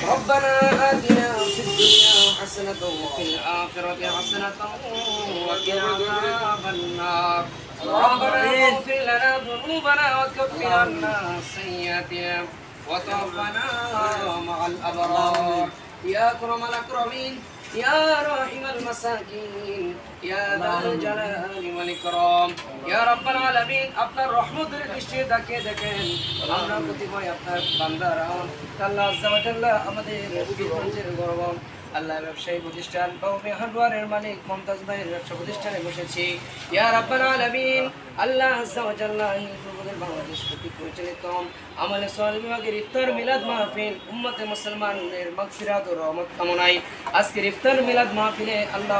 ربنا آتنا في الدنيا حسنة وفي الآخرة حسنة وقنا عذاب النار. ربنا اغفر لنا ذنوبنا وكفر عنا سيئاتنا وتوفنا مع الأبرار يا أكرم الأكرمين يا راحم المساكين يا ذا الجلال والإكرام يا رب العالمين আপনার রহমতের দৃষ্টি তাকিয়ে দেখেন আমরা প্রতিময় আপনার বান্দারা আল্লাহ আজ্জা ওয়া জাল্লা আমাদের জীবনের গর্ব আল্লাহ ব্যবসায়ী প্রতিষ্ঠান কওমি হার্ডওয়্যারের মালিক মুমতাজ ভাইয়ের ব্যবসা প্রতিষ্ঠানে বসেছি ইয়া রাব্বাল আলামিন আল্লাহ আজ্জা ওয়া জাল্লা হিন্দুদের বাংলাদেশ কর্তৃক পরিচালিত আমলে সোয়াল বিভাগের ইফতার মিলাদ মাহফিল উম্মতে মুসলমানের মাগফিরাত ও রহমত কামনায় আজকের ইফতার মিলাদ মাহফিলে আল্লাহ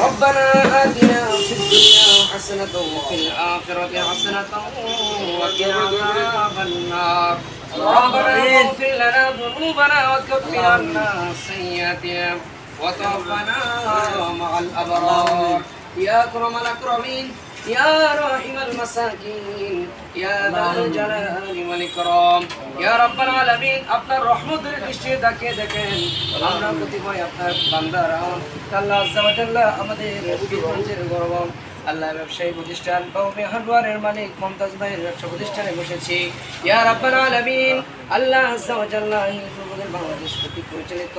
ربنا آتنا في الدنيا حسنة وفي الآخرة حسنة وقنا عذاب النار. ربنا اغفر لنا ذنوبنا وكفر عنا سيئاتنا وتوفنا مع الأبرار يا أكرم الأكرمين يا راحم المساكين يا ذا الجلال والإكرام يا رب العالمين আপনার রহমতের দৃষ্টি তাকিয়ে দেখেন আমরা প্রতিময় আপনার বান্দারা আল্লাহ আজ্জা ওয়া জাল্লা আমাদের জীবনের গর্ব আল্লাহ ব্যবসায়ী প্রতিষ্ঠান কওমি হার্ডওয়্যারের মালিক মুমতাজ ভাইয়ের ব্যবসা প্রতিষ্ঠানে বসেছি ইয়া রাব্বাল আলামিন আল্লাহ আজ্জা ওয়া জাল্লা হিন্দুদের বাংলাদেশ কর্তৃক পরিচালিত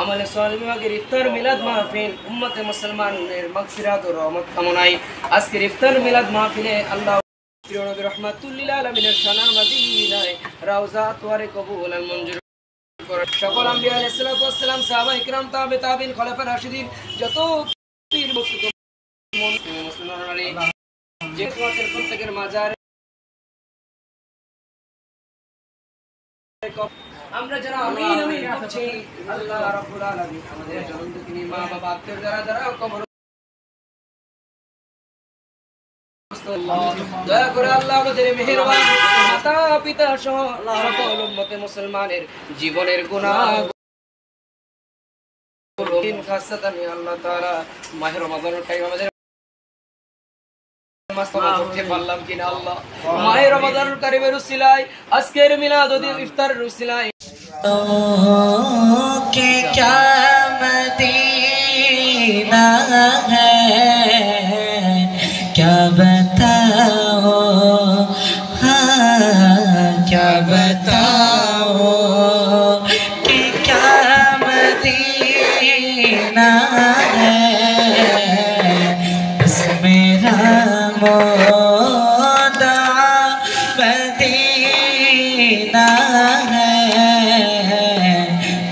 আমলে সোয়াল বিভাগের ইফতার মিলাদ মাহফিল উম্মতে মুসলমানের মাগফিরাত ও রহমত কামনায় আজকের ইফতার মিলাদ মাহফিলে আল্লাহ প্রিয় নবী রাহমাতুল লিল আলামিনের শানার মদিনায় রওজা তোয়ারে কবুল আল মঞ্জুর সকল আম্বিয়া আলাইহিস সালাতু ওয়াস সালাম সাহাবা ইকরাম তাবিঈন খলিফা রাশিদিন যত পীর মুর্শিদ মুসলমান আলী যে তোমাদের প্রত্যেকের মাজারে আমরা যারা আমিন আমিন বলছি আল্লাহ রাব্বুল আলামিন আমাদের জনদুঃখিনী মা বাবা আত্মীয় যারা যারা কবর দয়া করে আল্লাহ আমাদের মেহেরবান মাতা পিতা সহ সকল উম্মতে মুসলমানের জীবনের গুনাহ খাসাতান আল্লাহ তাআলা মাহে রমাদানের টাইম আমাদের করতে পারলাম কিনা আল্লাহ মাহে রমাদানুল কারীমের উসিলায় আজকের মিলাদ ও ইফতারের উসিলায় কে क्या मदीना है क्या बताओ हाँ क्या बताओ कि क्या मदीना है बस मेरा मोदा मदीना है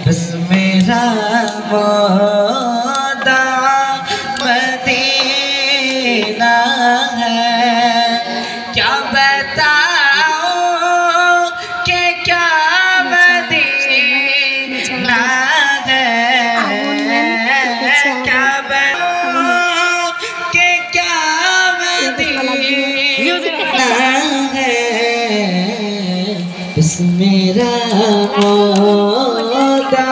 बस मेरा मोदा मदीना है क्या बताओ कि क्या मदीना है क्या बताओ कि क्या मदीना है बस मेरा मोदा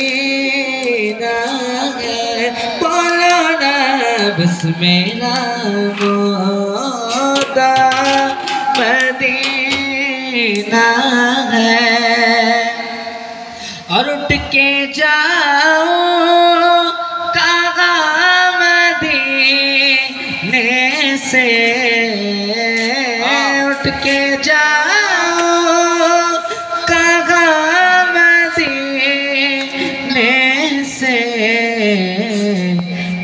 मदीना है बोलो ना बस मेरा मोदा मदीना है और उठ के जाओ कागा मदीने से उठ के जाओ कागा मदीने से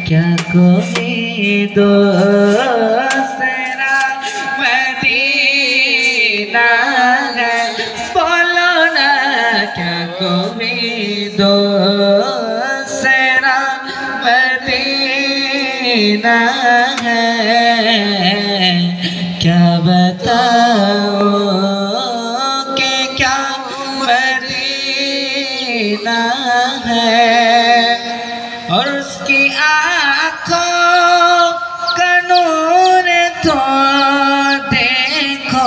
क्या कोई दूसरा मदीना है बोलो ना क्या कोई दूसरा मदीना है क्या बताओ कि क्या मदीना है और उसकी आँखों का नूर तो देखो